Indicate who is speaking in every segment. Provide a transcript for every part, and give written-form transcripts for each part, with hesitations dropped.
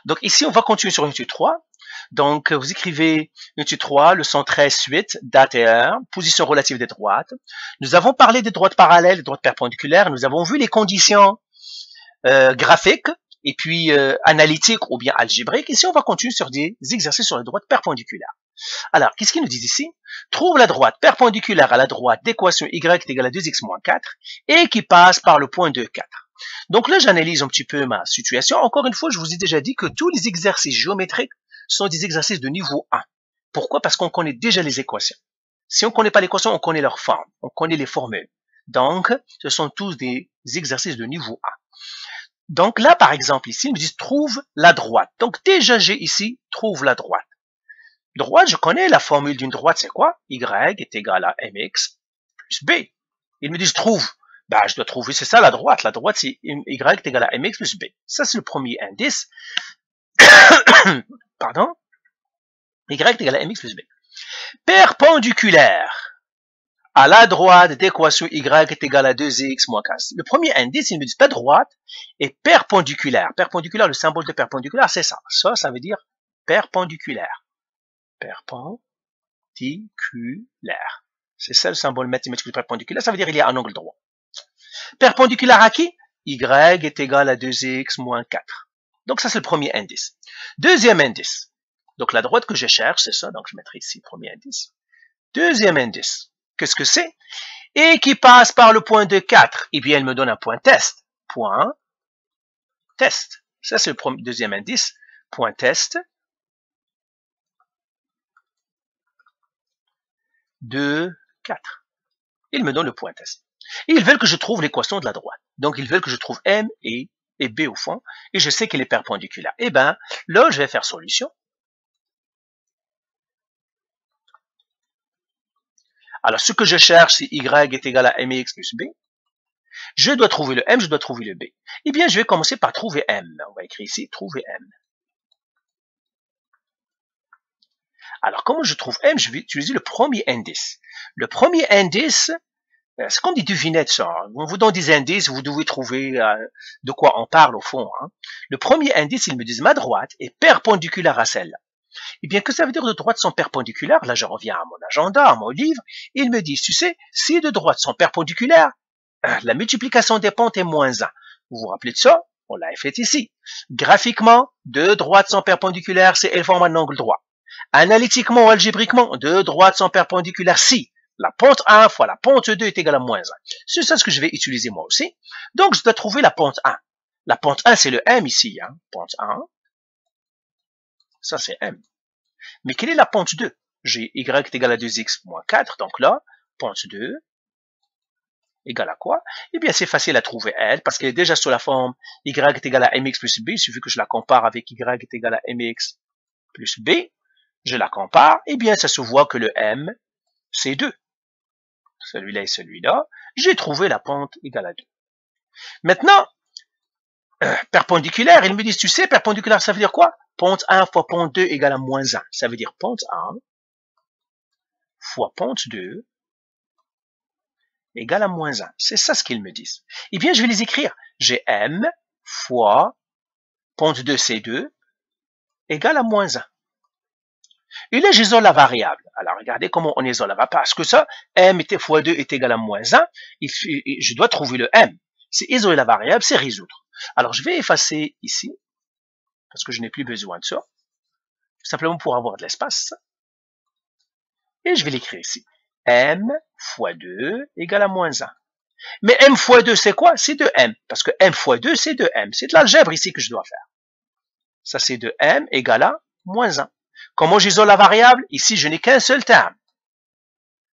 Speaker 1: Donc ici, on va continuer sur une étude 3. Donc, vous écrivez une étude 3, leçon 13-8, date et heure, position relative des droites. Nous avons parlé des droites parallèles, des droites perpendiculaires. Nous avons vu les conditions graphiques et puis analytiques ou bien algébriques. Ici, on va continuer sur des exercices sur les droites perpendiculaires. Alors, qu'est-ce qu'ils nous disent ici? Trouve la droite perpendiculaire à la droite d'équation y est égale à 2x moins 4 et qui passe par le point 2, 4. Donc là, j'analyse un petit peu ma situation. Encore une fois, je vous ai déjà dit que tous les exercices géométriques sont des exercices de niveau 1. Pourquoi? Parce qu'on connaît déjà les équations. Si on ne connaît pas l'équation, on connaît leur forme, on connaît les formules. Donc, ce sont tous des exercices de niveau 1. Donc là, par exemple, ici, ils me disent trouve la droite. Donc déjà, j'ai ici trouve la droite. Droite, je connais la formule d'une droite, c'est quoi? Y est égal à mx plus b. Ils me disent trouve. Ben, je dois trouver, c'est ça la droite. La droite, c'est y est égal à mx plus b. Ça, c'est le premier indice. Pardon? Y est égal à mx plus b. Perpendiculaire à la droite d'équation y est égal à 2x moins 4. Le premier indice, il me dit la droite est perpendiculaire. Perpendiculaire, le symbole de perpendiculaire, c'est ça. Ça veut dire perpendiculaire. Perpendiculaire. C'est ça le symbole mathématique du perpendiculaire. Ça veut dire qu'il y a un angle droit. Perpendiculaire à qui? Y est égal à 2x moins 4. Donc ça, c'est le premier indice. Deuxième indice. Donc la droite que je cherche, c'est ça. Donc je mettrai ici le premier indice. Deuxième indice. Qu'est-ce que c'est? Et qui passe par le point de 4. Eh bien, elle me donne un point test. Point test. Ça, c'est le deuxième indice. Point test. 2, 4. Ils me donnent le point test. Et ils veulent que je trouve l'équation de la droite. Donc, ils veulent que je trouve M et B au fond. Et je sais qu'elle est perpendiculaire. Eh bien, là, je vais faire solution. Alors, ce que je cherche, c'est Y est égal à mx plus B. Je dois trouver le M, je dois trouver le B. Eh bien, je vais commencer par trouver M. On va écrire ici, trouver M. Alors, comment je trouve M? Je vais utiliser le premier indice. Le premier indice, c'est comme des devinettes, ça. On vous donne des indices, vous devez trouver de quoi on parle au fond. Hein. Le premier indice, ils me disent ma droite est perpendiculaire à celle-là. Eh bien, que ça veut dire de droites sont perpendiculaires? Là, je reviens à mon agenda, à mon livre. Ils me disent, tu sais, si deux droites sont perpendiculaires, la multiplication des pentes est moins 1. Vous vous rappelez de ça? On l'a fait ici. Graphiquement, deux droites sont perpendiculaires si elles forment un angle droit. Analytiquement ou algébriquement, deux droites sont perpendiculaires si la pente 1 fois la pente 2 est égale à moins 1. C'est ça ce que je vais utiliser moi aussi. Donc, je dois trouver la pente 1. La pente 1, c'est le M ici. Hein. Pente 1. Ça, c'est M. Mais quelle est la pente 2? J'ai Y est égal à 2x moins 4. Donc là, pente 2 égale à quoi? Eh bien, c'est facile à trouver elle, parce qu'elle est déjà sur la forme Y est égal à mx plus b. Il suffit que je la compare avec Y est égal à mx plus b. Je la compare. Eh bien, ça se voit que le M, c'est 2. Celui-là et celui-là. J'ai trouvé la pente égale à 2. Maintenant, perpendiculaire, ils me disent, tu sais, perpendiculaire, ça veut dire quoi? Pente 1 fois pente 2 égale à moins 1. Ça veut dire pente 1 fois pente 2 égale à moins 1. C'est ça ce qu'ils me disent. Eh bien, je vais les écrire. J'ai M fois pente 2, c'est 2, égale à moins 1. Et là, j'isole la variable. Alors, regardez comment on isole la variable. Parce que ça, M fois 2 est égal à moins 1. Je dois trouver le M. C'est isoler la variable, c'est résoudre. Alors, je vais effacer ici, parce que je n'ai plus besoin de ça. Simplement pour avoir de l'espace. Et je vais l'écrire ici. M fois 2 égale à moins 1. Mais M fois 2, c'est quoi? C'est 2M. Parce que M fois 2, c'est 2M. C'est de l'algèbre ici que je dois faire. Ça, c'est 2M égale à moins 1. Comment j'isole la variable? Ici, je n'ai qu'un seul terme.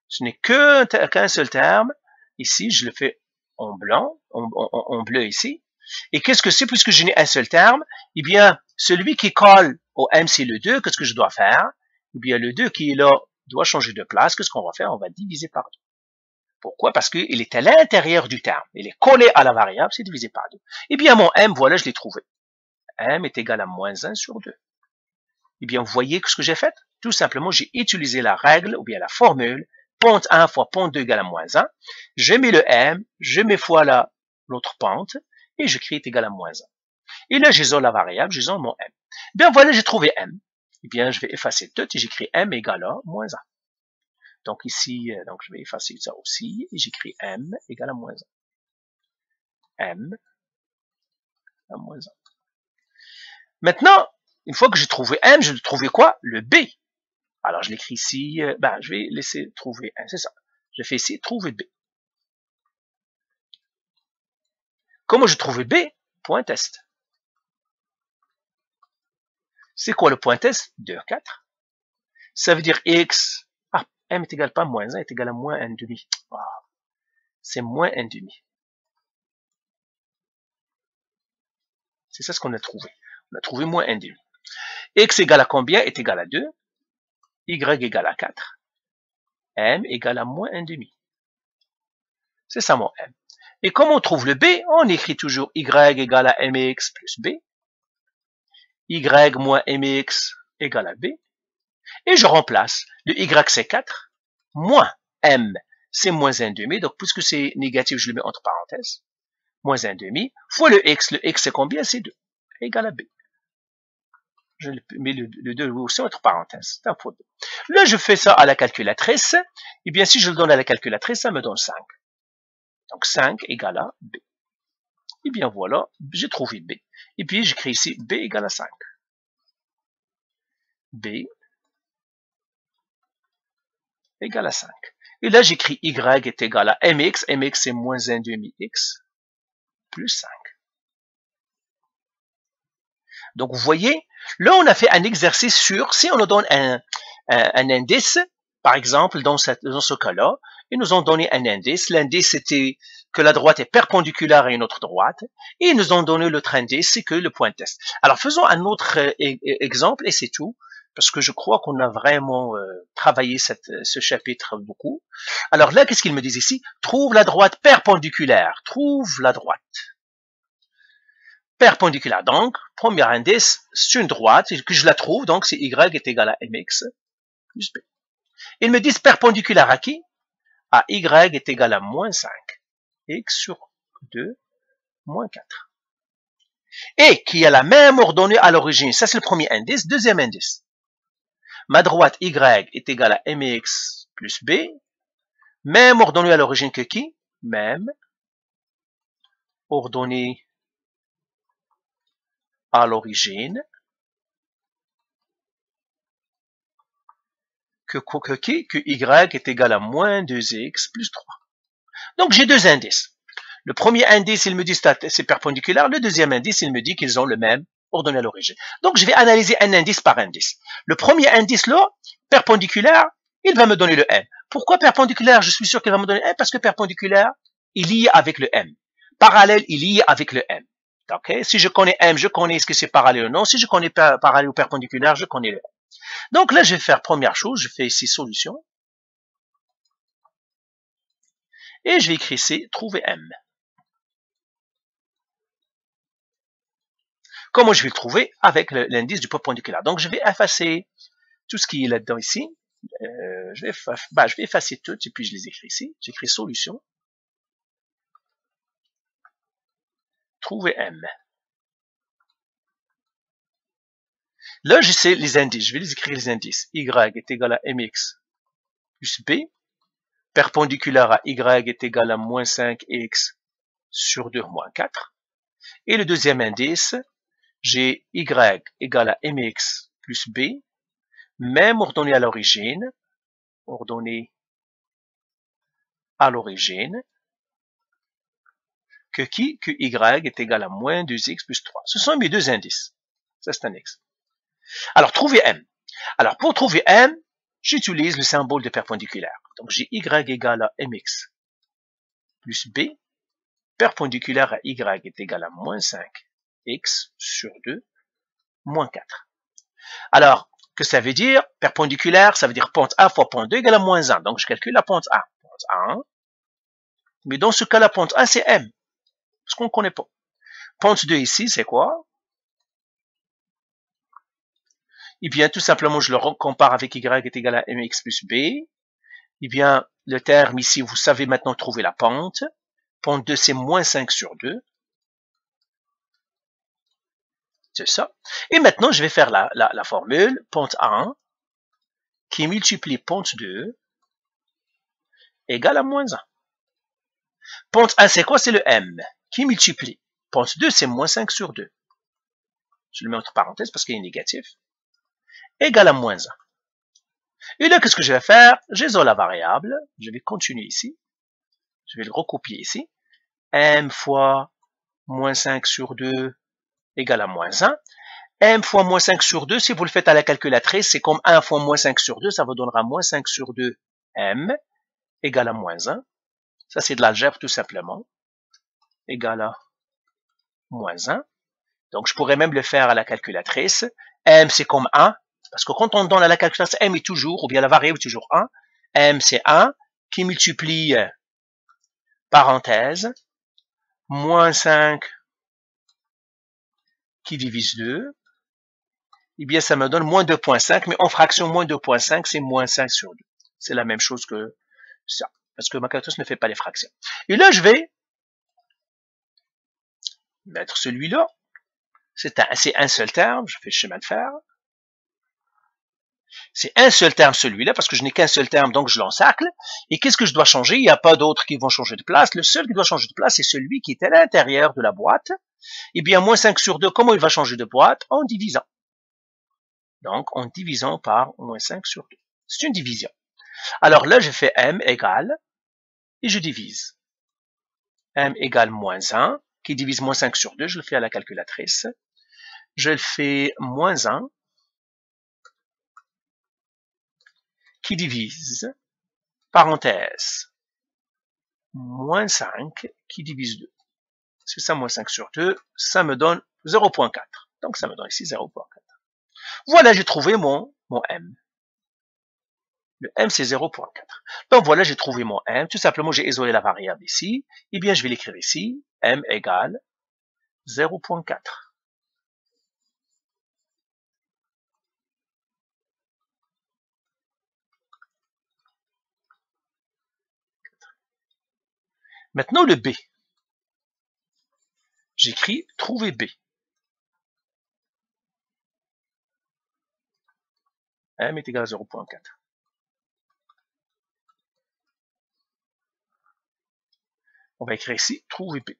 Speaker 1: Je n'ai qu'un seul terme. Ici, je le fais en blanc, en bleu ici. Et qu'est-ce que c'est puisque je n'ai un seul terme? Eh bien, celui qui colle au M, c'est le 2. Qu'est-ce que je dois faire? Eh bien, le 2 qui est là doit changer de place. Qu'est-ce qu'on va faire? On va diviser par 2. Pourquoi? Parce qu'il est à l'intérieur du terme. Il est collé à la variable, c'est divisé par 2. Eh bien, mon M, voilà, je l'ai trouvé. M est égal à moins 1 sur 2. Eh bien, vous voyez ce que j'ai fait? Tout simplement, j'ai utilisé la règle, ou bien la formule, pente 1 fois pente 2 égale à moins 1. Je mets le M, je mets fois l'autre pente, et j'écris est égal à moins 1. Et là, j'isole la variable, j'isole mon M. Bien voilà, j'ai trouvé m. Eh bien, je vais effacer tout et j'écris m égale à moins 1. Donc ici, donc je vais effacer ça aussi et j'écris m égale à moins 1. M à moins 1. Maintenant, une fois que j'ai trouvé m, je vais trouver quoi? Le b. Alors je l'écris ici, je vais laisser trouver m, c'est ça. Je fais ici trouver b. Comment je trouve b? Point test. C'est quoi le point test? 2, 4. Ça veut dire x. Ah, m est égal pas à moins 1, est égal à moins 1,5. Wow. C'est moins 1,5. C'est ça ce qu'on a trouvé. On a trouvé moins 1,5. X égale à combien? Est égal à 2. Y égale à 4. M égale à moins 1,5. C'est ça mon M. Et comment on trouve le B? On écrit toujours Y égale à mx plus B. Y moins mx égale à B. Et je remplace. Le Y c'est 4. Moins M c'est moins 1,5. Donc puisque c'est négatif, je le mets entre parenthèses. Moins 1,5 fois le X. Le X c'est combien? C'est 2. Égale à B. Je mets le 2 aussi entre parenthèses. Là, je fais ça à la calculatrice. Et bien, si je le donne à la calculatrice, ça me donne 5. Donc 5 égale à B. Et bien voilà, j'ai trouvé B. Et puis j'écris ici B égale à 5. B égale à 5. Et là j'écris Y est égal à mx. Mx c'est moins 1,5x plus 5. Donc vous voyez, là on a fait un exercice sur, si on nous donne un indice, par exemple dans ce cas-là, ils nous ont donné un indice. L'indice c'était que la droite est perpendiculaire à une autre droite, et ils nous ont donné l'autre indice, c'est que le point test. Alors faisons un autre exemple, et c'est tout, parce que je crois qu'on a vraiment travaillé ce chapitre beaucoup. Alors là, qu'est-ce qu'ils me disent ici? Trouve la droite perpendiculaire. Trouve la droite perpendiculaire. Donc, premier indice, c'est une droite, et que je la trouve, donc c'est Y est égal à mx plus B. Ils me disent perpendiculaire à qui? À Y est égal à moins 5. X sur 2, moins 4. Et qui a la même ordonnée à l'origine. Ça, c'est le premier indice. Deuxième indice. Ma droite Y est égale à mx plus B. Même ordonnée à l'origine que qui? Même ordonnée à l'origine que Y est égal à moins 2x plus 3. Donc, j'ai deux indices. Le premier indice, il me dit c'est perpendiculaire. Le deuxième indice, il me dit qu'ils ont le même ordonnée à l'origine. Donc, je vais analyser un indice par indice. Le premier indice, là, perpendiculaire, il va me donner le M. Pourquoi perpendiculaire? Je suis sûr qu'il va me donner M parce que perpendiculaire, il lie avec le M. Parallèle, il lie avec le M. Okay? Si je connais M, je connais ce que c'est parallèle ou non. Si je connais parallèle ou perpendiculaire, je connais le M. Donc là, je vais faire première chose, je fais ici solution. Et je vais écrire ici, trouver M. Comment je vais le trouver? Avec l'indice du perpendiculaire. Donc, je vais effacer tout ce qui est là-dedans ici. Je vais effacer tout et puis je les écris ici. J'écris solution. Trouver M. Là, je sais les indices. Je vais les écrire les indices. Y est égal à mx plus B. Perpendiculaire à Y est égal à moins 5x sur 2 moins 4. Et le deuxième indice, j'ai Y égale à mx plus B. Même ordonnée à l'origine. Ordonnée à l'origine. Que qui? Que Y est égal à moins 2x plus 3. Ce sont mes deux indices. Ça, c'est un X. Alors, trouver M. Alors, pour trouver M, j'utilise le symbole de perpendiculaire. Donc, j'ai Y égale à mx plus B. Perpendiculaire à Y est égal à moins 5x sur 2 moins 4. Alors, que ça veut dire? Perpendiculaire, ça veut dire pente 1 fois pente 2 égale à moins 1. Donc, je calcule la pente 1. Pente 1. Mais dans ce cas, la pente 1, c'est M. Parce qu'on ne connaît pas. Pente 2 ici, c'est quoi? Eh bien, tout simplement, je le compare avec Y est égal à mx plus B. Eh bien, le terme ici, vous savez maintenant trouver la pente. Pente 2, c'est moins 5 sur 2. C'est ça. Et maintenant, je vais faire la formule pente 1 qui multiplie pente 2 égale à moins 1. Pente 1, c'est quoi? C'est le m qui multiplie. Pente 2, c'est moins 5 sur 2. Je le mets entre parenthèses parce qu'il est négatif. Égale à moins 1. Et là, qu'est-ce que je vais faire? J'isole la variable. Je vais continuer ici. Je vais le recopier ici. M fois moins 5 sur 2 égale à moins 1. M fois moins 5 sur 2, si vous le faites à la calculatrice, c'est comme 1 fois moins 5 sur 2, ça vous donnera moins 5 sur 2 M égale à moins 1. Ça, c'est de l'algèbre tout simplement. Égale à moins 1. Donc, je pourrais même le faire à la calculatrice. M, c'est comme 1. Parce que quand on donne à la calculatrice, M est toujours, ou bien la variable est toujours 1. M, c'est 1, qui multiplie, parenthèse, moins 5, qui divise 2. Eh bien, ça me donne moins 2.5, mais en fraction, moins 2.5, c'est moins 5 sur 2. C'est la même chose que ça. Parce que ma calculatrice ne fait pas les fractions. Et là, je vais mettre celui-là. C'est un seul terme. Je fais le schéma de fer. C'est un seul terme, celui-là, parce que je n'ai qu'un seul terme, donc je l'encercle. Et qu'est-ce que je dois changer? Il n'y a pas d'autres qui vont changer de place. Le seul qui doit changer de place, c'est celui qui est à l'intérieur de la boîte. Eh bien, moins 5 sur 2, comment il va changer de boîte? En divisant. Donc, en divisant par moins 5 sur 2. C'est une division. Alors là, je fais m égale, et je divise. M égale moins 1, qui divise moins 5 sur 2, je le fais à la calculatrice. Je le fais moins 1, qui divise, parenthèse, moins 5, qui divise 2. C'est ça, moins 5 sur 2, ça me donne 0.4. Donc, ça me donne ici 0.4. Voilà, j'ai trouvé mon m. Le m, c'est 0.4. Donc, voilà, j'ai trouvé mon m. Tout simplement, j'ai isolé la variable ici. Eh bien, je vais l'écrire ici. M égale 0.4. Maintenant, le b. J'écris trouver b. M est égal à 0.4. On va écrire ici trouver b.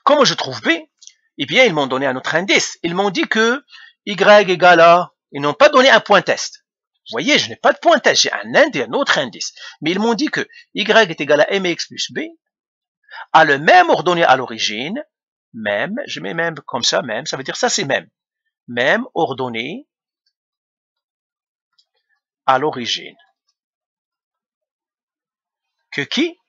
Speaker 1: Comment je trouve b? Eh bien, ils m'ont donné un autre indice. Ils m'ont dit que y égale à... Ils n'ont pas donné un point test. Vous voyez, je n'ai pas de point test. J'ai un autre indice. Mais ils m'ont dit que y est égal à mx plus b a le même ordonnée à l'origine. Même, je mets même comme ça, même. Ça veut dire ça, c'est même. Même ordonnée à l'origine. Que qui?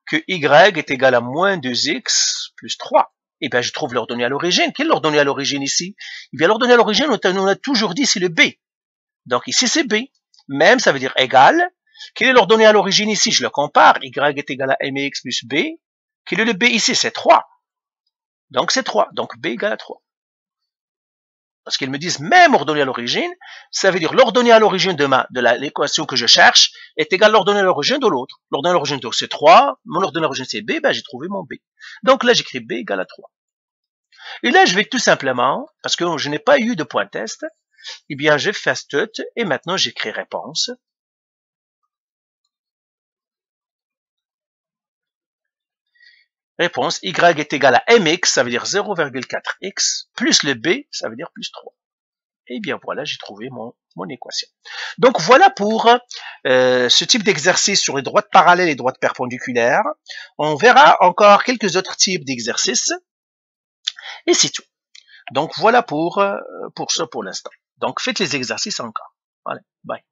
Speaker 1: Que y est égal à moins 2x plus 3. Eh bien, je trouve l'ordonnée à l'origine. Quelle est l'ordonnée à l'origine ici? Eh bien, l'ordonnée à l'origine, on a toujours dit, c'est le b. Donc, ici, c'est b. Même, ça veut dire égal. Quelle est l'ordonnée à l'origine ici? Je le compare. Y est égal à mx plus b. Quel est le b ici? C'est 3. Donc, c'est 3. Donc, b égale à 3. Parce qu'ils me disent même ordonnée à l'origine, ça veut dire l'ordonnée à l'origine de l'équation que je cherche est égale à l'ordonnée à l'origine de l'autre. L'ordonnée à l'origine de l'autre, c'est 3. Mon ordonnée à l'origine, c'est b. Ben, j'ai trouvé mon b. Donc, là, j'écris b égale à 3. Et là, je vais tout simplement, parce que je n'ai pas eu de point test, eh bien, j'efface tout, et maintenant, j'écris réponse. Réponse, y est égal à mx, ça veut dire 0,4x, plus le b, ça veut dire plus 3. Et bien voilà, j'ai trouvé mon équation. Donc voilà pour ce type d'exercice sur les droites parallèles et droites perpendiculaires. On verra encore quelques autres types d'exercices. Et c'est tout. Donc voilà pour ça pour l'instant. Donc faites les exercices encore. Voilà, bye.